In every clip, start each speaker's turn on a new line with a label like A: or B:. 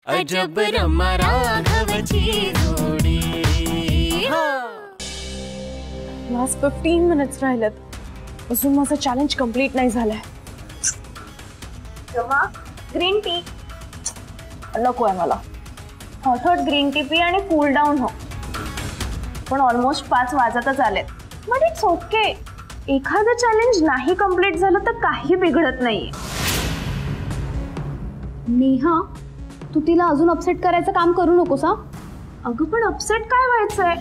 A: अजब रमा राघवची जोडी।
B: Last 15 minutes राहिलेत, अजून माझं चॅलेंज कंप्लीट नाही झालंय।
C: रमा, ग्रीन टी
B: नको आहे मला।
C: हॉट ग्रीन टी पी आणि कूल डाऊन हो। पण ऑलमोस्ट 5 वाजतच आलेत, बट इट्स ओके। एखादं चॅलेंज नाही कंप्लीट झालं तर काही बिघडत नाहीये।
D: नेहा, तू तिला अजून अपसेट करायचं काम करू नकोस हा।
C: अगं पण अपसेट काय व्हायचंय,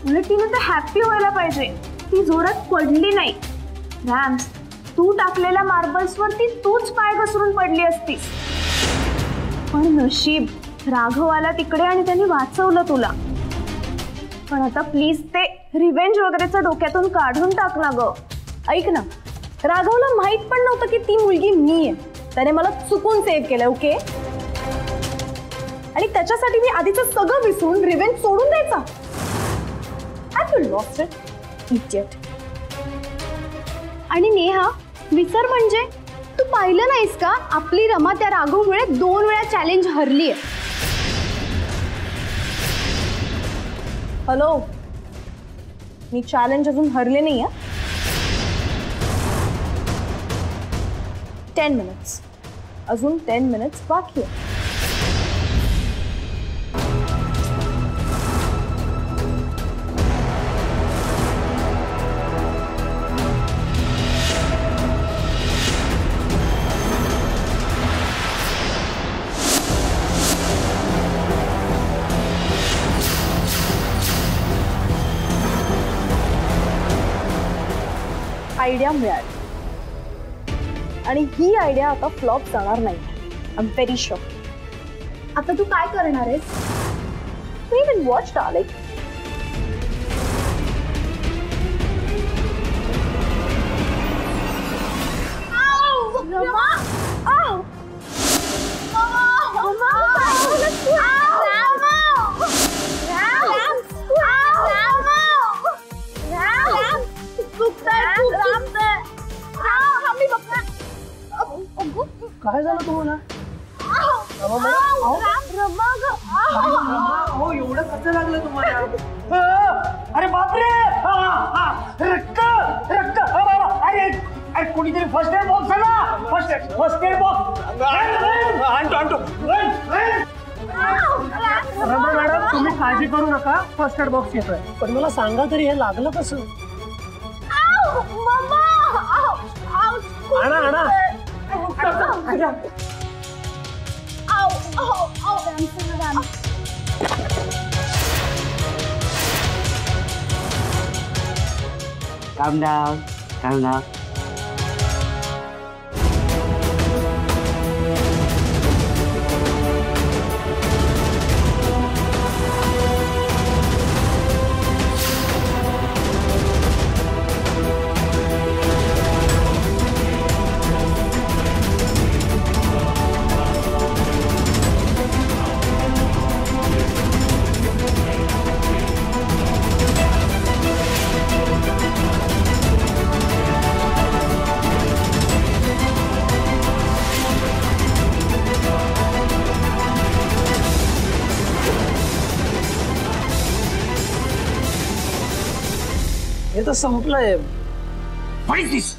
C: उलट तिने तर हॅप्पी व्हायला पाहिजे। ती जोरात पडली नाही। रॅम्स, तू टाकलेल्या मार्बल्सवरती तूच पाय घसरून पडली असतीस, पण नशीब राघव आला तिकडे आणि त्यांनी वाचवलं तुला। पण आता प्लीज ते रिव्हेंज वगैरेचं डोक्यातून काढून टाक ना ग।
B: ऐक ना, राघवला माहित पण नव्हतं की ती मुलगी मी आहे, त्याने मला चुकून सेव्ह केलं, ओके? आणि त्याच्यासाठी मी आधीचं सगळं विसरून रिव्हेंज सोडून द्यायचा? I will lost it, idiot.
D: आणि नेहा, विसर म्हणजे तू पाहिलं नाहीस का, आपली रमा त्या राघवमुळे 2 वेळा चॅलेंज हरली आहे।
B: हॅलो, मी चॅलेंज अजून हरले नाही आहे। 10 मिनिट्स, अजून 10 मिनिट्स बाकी आहे। आयडिया मिळाली आणि ही आयडिया आता फ्लॉप जाणार नाही, आय एम व्हेरी शुअर।
D: आता तू काय करणार आहेस?
B: We will watch, darling.
D: Rama,
E: काय झालं तुम्हाला? एवढं कसं लागलं तुम्हाला? अरे बापरे, रक्त रक्त, अरे अरे कोणीतरी फर्स्ट एड बॉक्स आला, फर्स्ट एड बॉक्स आणतो। मॅडम, तुम्ही काळजी करू नका, फर्स्ट एड बॉक्स येतोय। पण मला सांगा तरी हे लागलं कसं? आणा आणा।
A: Calm down, calm down.
E: हे तर संपलंय।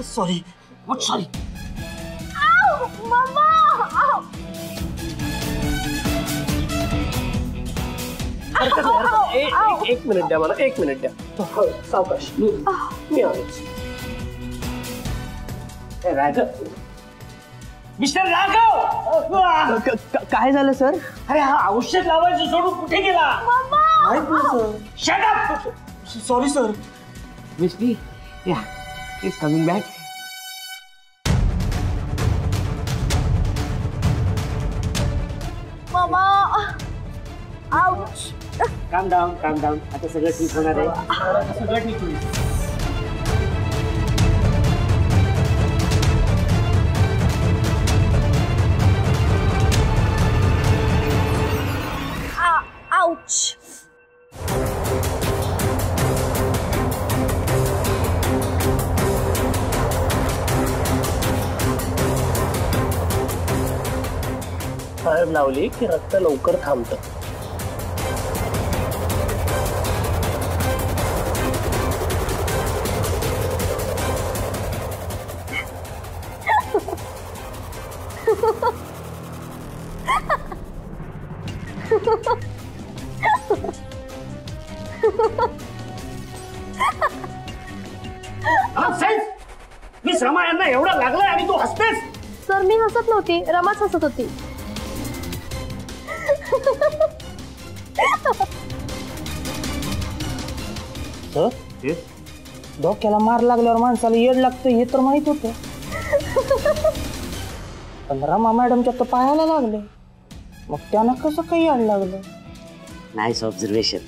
E: Sorry, sorry. एक मिनिट द्या मला, 1 मिनिट द्या। सावकाश, मी आलोच। राघव, मिस्टर राघव, काय झालं सर? अरे हा औषध लावायचं सोडून कुठे गेला? Shut up. Sorry sir.
A: Misty, yeah, he's coming back.
C: Mama, ouch.
A: Calm down, calm down. आता सगळं ठीक होणार आहे।
E: सगळं ठीक होईल।
C: Ouch.
E: हळद लावली की रक्त लवकर थांबतं. मी श्रमा यांना एवढा लागलाय आणि तू हसतेस.
D: सर मी हसत नव्हती, रमाच हसत होती.
E: डोक्याला मार लागल्यावर माणसाला येड लागतं हे तर माहित होतं. पण रमा मॅडमच्या तर पायाला लागले, मग त्यांना कसं काही याड लागलं.
A: Nice observation.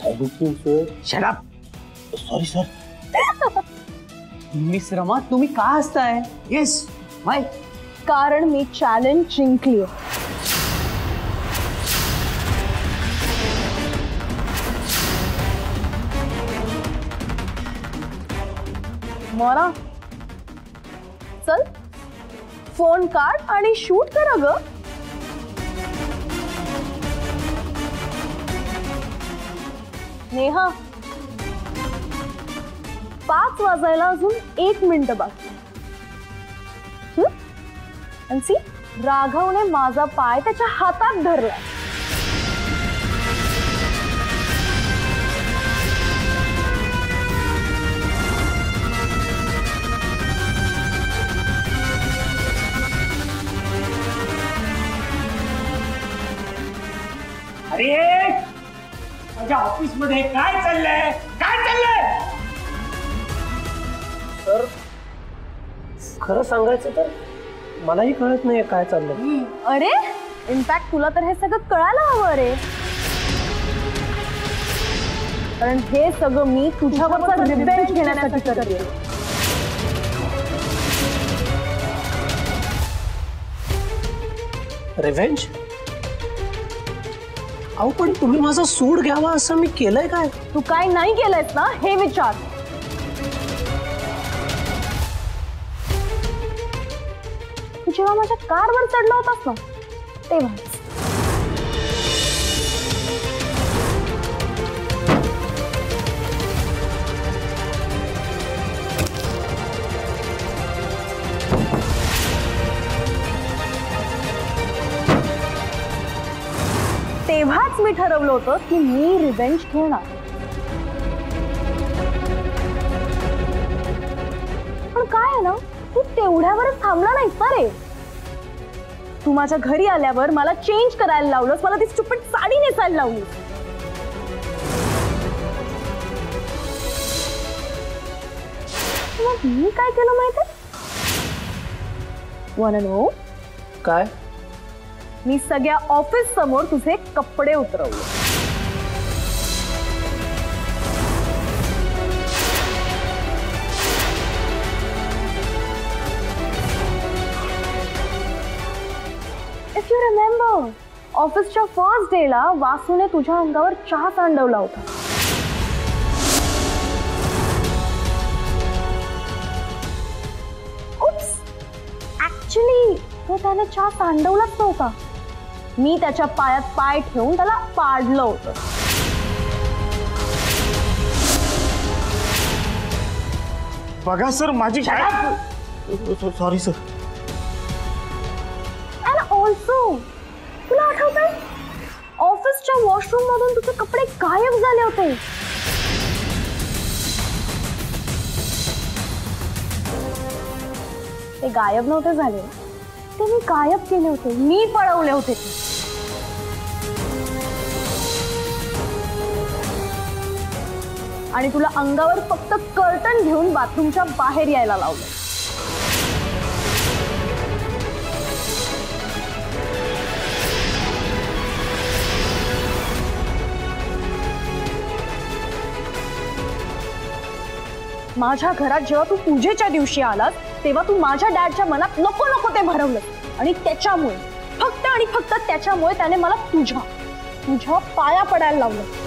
E: Thank you sir. Shut up. Sorry sir. Miss Rama तुम्ही का हसताय? येस माय.
B: कारण मी चॅलेंज जिंकली. मोना चल फोन काढ आणि शूट करा ग. नेहा 5 वाजायला अजून 1 मिनिट बाकी. आणि सी राघवने माझा पाय त्याच्या हातात धरला.
E: अरे माझ्या ऑफिस मध्ये काय चाललंय, काय चाललंय? सर खरं सांगायचं तर मलाही कळत नाही काय चाललंय.
B: अरे इनफॅक्ट तुला तर हे सगळं कळायला हवं रे, कारण हे सगळं मी तुझ्यावरचा रिव्हेंज घेण्यासाठी करते.
E: रिव्हेंज? अहो पण तुम्ही माझा सूड घ्यावा असं मी केलंय काय?
B: तू काय नाही केलंयस ना हे विचार. तू जेव्हा माझ्या कारवर चढला होतास ना तेव्हा. तेव्हाच मी ठरवलं होतं की मी रिव्हेंज घेणार. पण काय आहे ना, तू तेवढ्यावरच थांबला नाहीस ना रे. तू माझ्या घरी आल्यावर मला चेंज करायला लावलंस, मला ती स्टुपिड साडी नेसायला लावली. मग मी काय केलं माहिती? wanna know?
E: काय?
B: मी सगळ्या ऑफिस समोर तुझे कपडे उतरवले. इफ यू रिमेंबर ऑफिसच्या फर्स्ट डेला वासूने तुझ्या अंगावर चहा सांडवला होता. उप्स, ऍक्च्युली तो त्याने चहा सांडवलाच नव्हता. मी त्याच्या पायात पाय ठेवून त्याला पाडलं होतं.
E: बघा सर माझी. Sorry sir.
B: अँड ऑल्सो तुला आठवतंय ऑफिसच्या वॉशरूम मधून तुझे कपडे गायब झाले होते. ते गायब नव्हते झाले, ते मी गायब केले होते, मी पळवले होते. आणि तुला अंगावर फक्त कर्टन घेऊन बाथरूमच्या बाहेर यायला लावलं. माझ्या घरात जेव्हा तू पूजेच्या दिवशी आलास तेव्हा तू माझ्या डॅडच्या मनात नको नको ते भरवलं. आणि त्याच्यामुळे फक्त आणि फक्त त्याच्यामुळे त्याने मला तुझ्या पाया पडायला लावलं.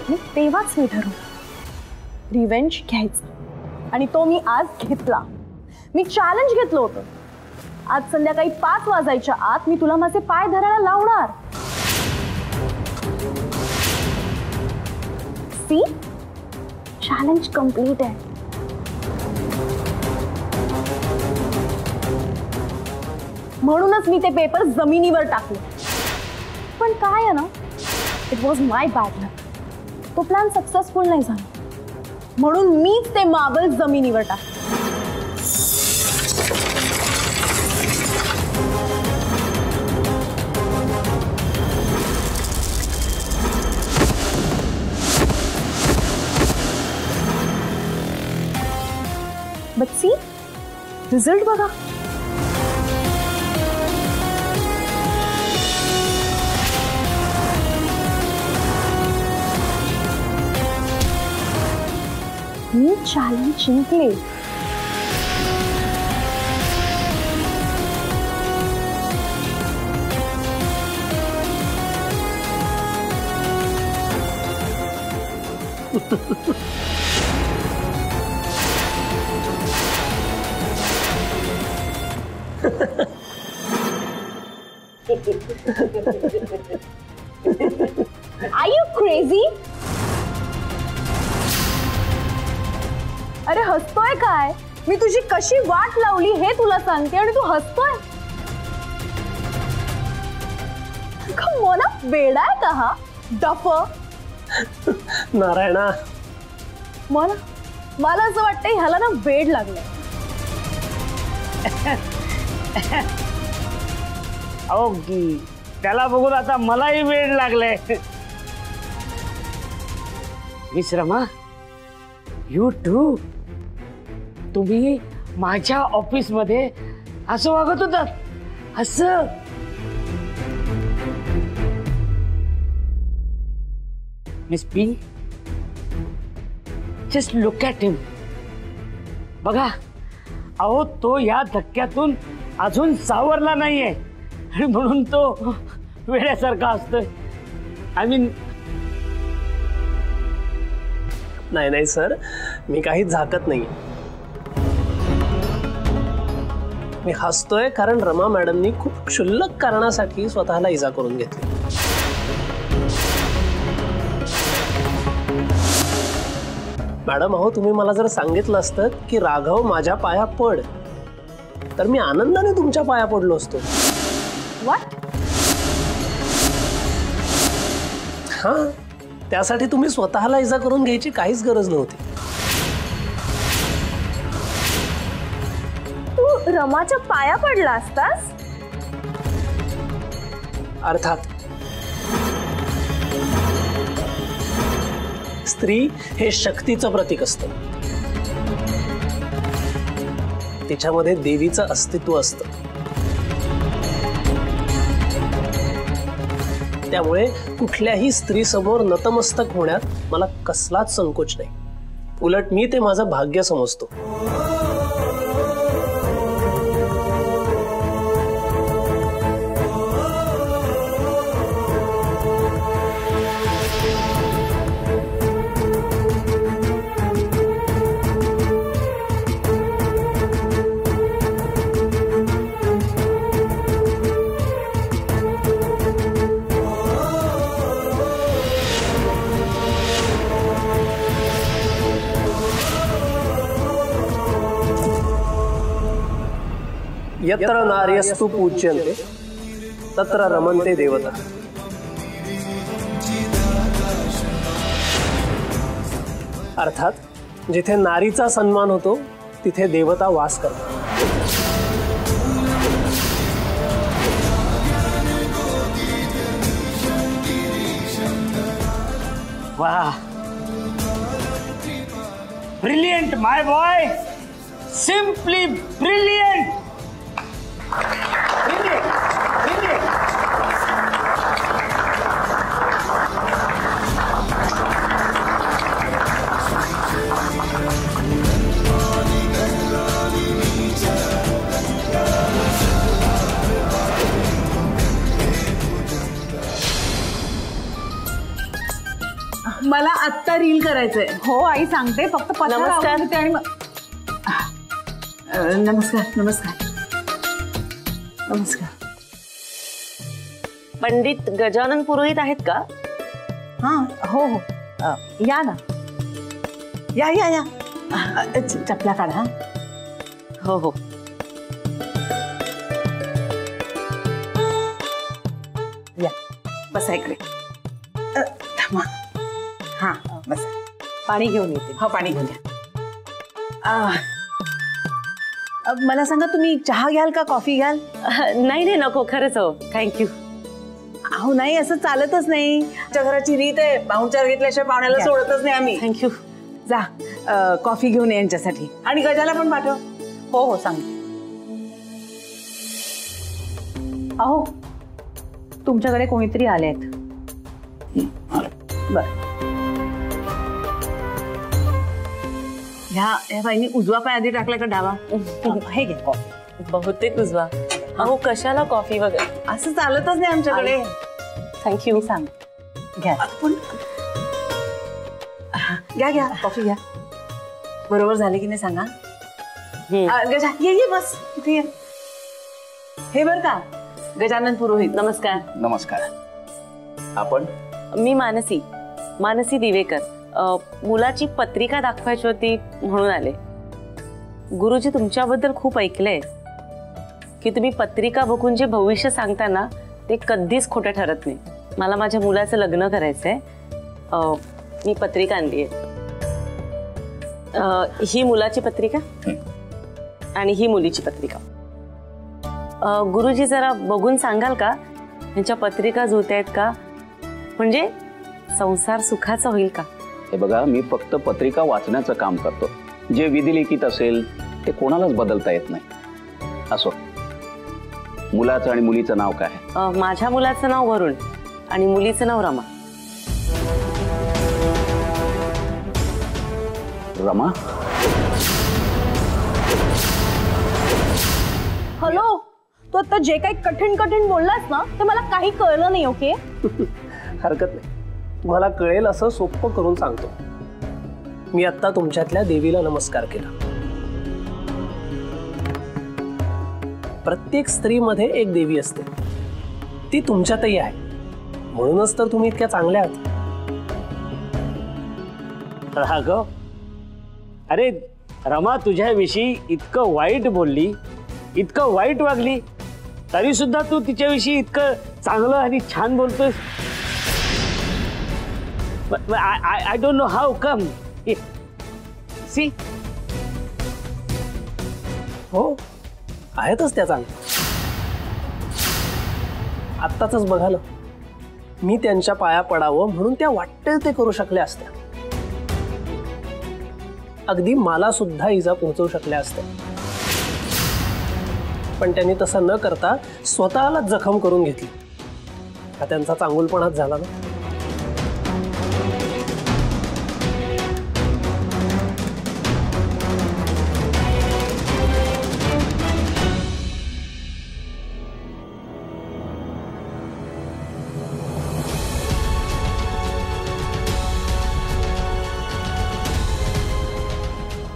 B: आणि तेव्हाच मी ठरवलं रिव्हेंज घ्यायचं, आणि तो मी आज घेतला. मी चॅलेंज घेतलं होतं, आज संध्याकाळी 5 वाजायच्या आत मी तुला माझे पाय धरायला लावणार. सी, चॅलेंज कंप्लीट आहे. म्हणूनच मी ते पेपर जमिनीवर टाकले. पण काय आहे ना, इट वॉज माय बॅड लक. तो प्लॅन सक्सेसफुल नाही झाला, म्हणून मीच ते मार्बल जमिनीवर टाकले. बट सी, रिझल्ट बघा. मी चॅलेंज जिंकले. Are you crazy? अरे हसतोय काय? मी तुझी कशी वाट लावली हे तुला सांगते आणि तू हसतोय. मला बेडाय का हा डफ?
E: नारायणा,
B: मला असं वाटतंय ह्याला ना बेड लागलाय.
A: अहो त्याला बघून आता मलाही वेळ लागलाय. मिस रमा, यू टू, तुम्ही माझ्या ऑफिस मध्ये असं वागत होतात? असं miss P, just look at him. बघा, अहो तो या धक्क्यातून अजून सावरला नाहीये आणि म्हणून तो वेड्यासारखा असतोय. आय मीन,
E: नाही सर, मी काही झाकत नाही. मी हसतोय कारण रमा मॅडमनी खूप क्षुल्लक कारणासाठी स्वतःला इजा करून घेतली. मॅडम, अहो तुम्ही मला जर सांगितलं असतं की राघव माझ्या पाया पड, तर मी आनंदाने तुमच्या पाया पडलो असतो.
B: व्हॉट?
E: हा, त्यासाठी तुम्ही स्वतःला इजा करून घ्यायची काहीच गरज नव्हती.
B: तू रमाच्या पाया पडला असतास?
E: अर्थात. स्त्री हे शक्तीचं प्रतीक असतं, तिच्यामध्ये देवीचं अस्तित्व असतं. त्यामुळे कुठल्याही स्त्री समोर नतमस्तक होण्यात मला कसलाच संकोच नाही. उलट मी ते माझं भाग्य समजतो. यत्र नार्यस्तु पूज्यन्ते तत्र रमन्ते देवता. अर्थात जिथे नारीचा सन्मान होतो तिथे देवता वास करतात.
A: वाह, ब्रिलियंट माय बॉय, सिंपली ब्रिलियंट.
F: मला आत्ता रील करायचंय.
B: हो आई सांगते, फक्त पत्ता
F: नमस्कार.
B: लावून देते आणि
F: नमस्कार नमस्कार नमस्कार.
G: पंडित गजानन पुरोहित आहेत का?
F: हा हो हो या ना, या या या. चपला काढा. हा
G: हो हो.
F: या बसा इकडे. थांबा. हा बसा.
G: पाणी घेऊन येते.
F: हो पाणी घेऊन या. मला सांगा, तुम्ही चहा घ्याल का कॉफी घ्याल?
G: नाही नाही नको, खरंच हो, थँक्यू.
F: अहो नाही, असं चालतच नाही. आमच्या घराची रीत आहे, पाहुणचार घेतल्याशिवाय पाहुण्याला सोडतच नाही आम्ही.
G: थँक्यू.
F: जा कॉफी घेऊन ये यांच्यासाठी, आणि गजाला पण पाठव.
B: हो हो सांगते. अहो तुमच्याकडे कोणीतरी आलेत.
F: बर. ह्या बाईनी उजवा पाय आधी टाकला का डावा? हे घे कॉफी.
G: बहुतेक उजवा. अहो कशाला कॉफी वगैरे,
F: असं चालतच नाही आमच्याकडे.
G: थँक्यू.
F: सांग. घ्या पण घ्या घ्या कॉफी घ्या. बरोबर झाले की नाही सांगा. गजा ये बस इथे ये. हे बर का गजानन पुरोहित.
G: नमस्कार.
E: नमस्कार. आपण?
G: मी मानसी दिवेकर. मुलाची पत्रिका दाखवायची होती म्हणून आले. गुरुजी तुमच्याबद्दल खूप ऐकलंय की तुम्ही पत्रिका बघून जे भविष्य सांगता ना ते कधीच खोटं ठरत नाही. मला माझ्या मुलाचं लग्न करायचंय. मी पत्रिका आणली आहे. ही मुलाची पत्रिका आणि ही मुलीची पत्रिका. गुरुजी जरा बघून सांगाल का यांच्या पत्रिका जुळत आहेत का, म्हणजे संसार सुखाचा होईल का?
H: हे बघा, मी फक्त पत्रिका वाचण्याचं काम करतो. जे विधिलिखित असेल ते कोणालाच बदलता येत नाही. असो, मुलाचं आणि मुलीचं नाव काय?
G: माझ्या मुलाचं नाव वरुण आणि मुलीचं नाव रमा.
H: रमा?
B: हॅलो, तू आता जे काही कठीण बोललास ना ते मला काही कळलं नाही. ओके
E: हरकत नाही, मला कळेल असं सोपं करून सांगतो. मी आता तुमच्यातल्या देवीला नमस्कार केला. प्रत्येक स्त्रीमध्ये एक देवी असते, ती तुमच्यातही आहे. म्हणूनच तर तुम्ही इतक्या चांगल्या आहात.
A: राघव, अरे रमा तुझ्याविषयी इतकं वाईट बोलली, इतकं वाईट वागली, तरी सुद्धा तू तिच्याविषयी इतकं चांगलं आणि छान बोलतोय. I don't know how come. See?
E: हो, आहेतच त्या चांगल्या. आत्ताच बघा ना, मी त्यांच्या पाया पडावं म्हणून त्या वाटेल ते करू शकल्या असत्या. अगदी मला सुद्धा इजा पोहोचवू शकल्या असत्या, पण त्यांनी तसं न करता स्वतःला जखम करून घेतली. हा त्यांचा चांगुलपणाच झाला ना.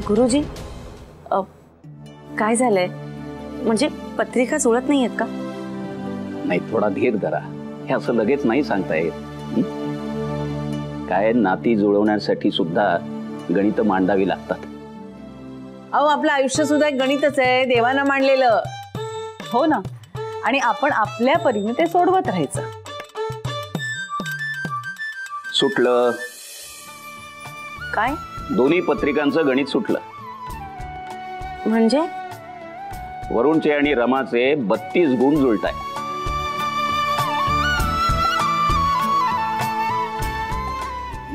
G: गुरुजी, काय झालंय? म्हणजे पत्रिका जुळत नाहीयेत का?
H: नाही, थोडा धीर धरा. हे असं लगेच नाही सांगता येत. काय, नाती जुळवण्यासाठी सुद्धा गणित मांडावी लागतात.
F: अहो, आपलं आयुष्य सुद्धा एक गणितच आहे, देवानं मांडलेलं.
B: हो ना, आणि आपण आपल्या परीने ते सोडवत राहायचं.
H: सुटलं.
G: काय?
H: दोन्ही पत्रिकांचं गणित सुटलं.
G: म्हणजे
H: वरुणचे आणि रमाचे 32 गुण जुळत आहे.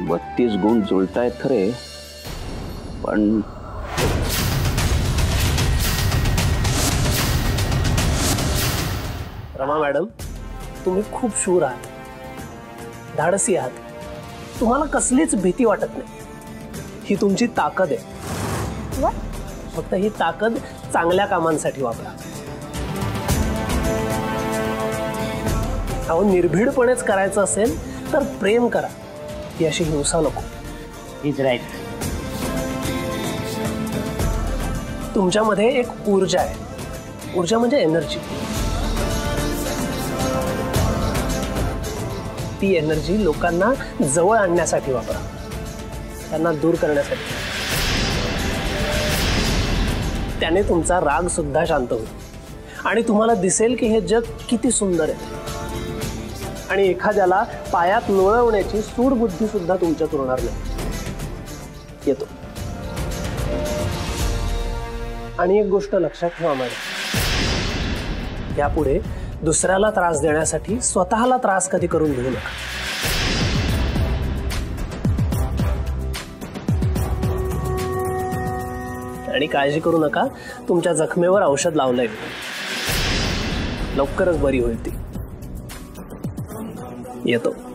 H: 32 गुण जुळत आहेत खरे, पण
E: रमा मॅडम, तुम्ही खूप शूर आहात, धाडसी आहात. तुम्हाला कसलीच भीती वाटत नाही. ही तुमची ताकद आहे. फक्त ही ताकद चांगल्या कामांसाठी वापरा. अहो, निर्भीडपणेच करायचं असेल तर प्रेम करा, ती अशी हिंसा नको.
A: Is right.
E: तुमच्यामध्ये एक ऊर्जा आहे. ऊर्जा म्हणजे एनर्जी. ती एनर्जी लोकांना जवळ आणण्यासाठी वापरा, त्यांना दूर करण्यासाठी. त्याने तुमचा राग सुद्धा शांत होईल आणि तुम्हाला दिसेल की हे जग किती सुंदर आहे. आणि एखाद्याला पायात लोळवण्याची सूडबुद्धी सुद्धा तुमच्यात उरणार नाही. येतो. आणि एक गोष्ट लक्षात ठेवा मॅडम, यापुढे दुसऱ्याला त्रास देण्यासाठी स्वतःला त्रास कधी करून घेऊ नका. आणि काळजी करू नका, तुमच्या जखमेवर औषध लावलंय, लवकरच बरी होईल ती. येतो.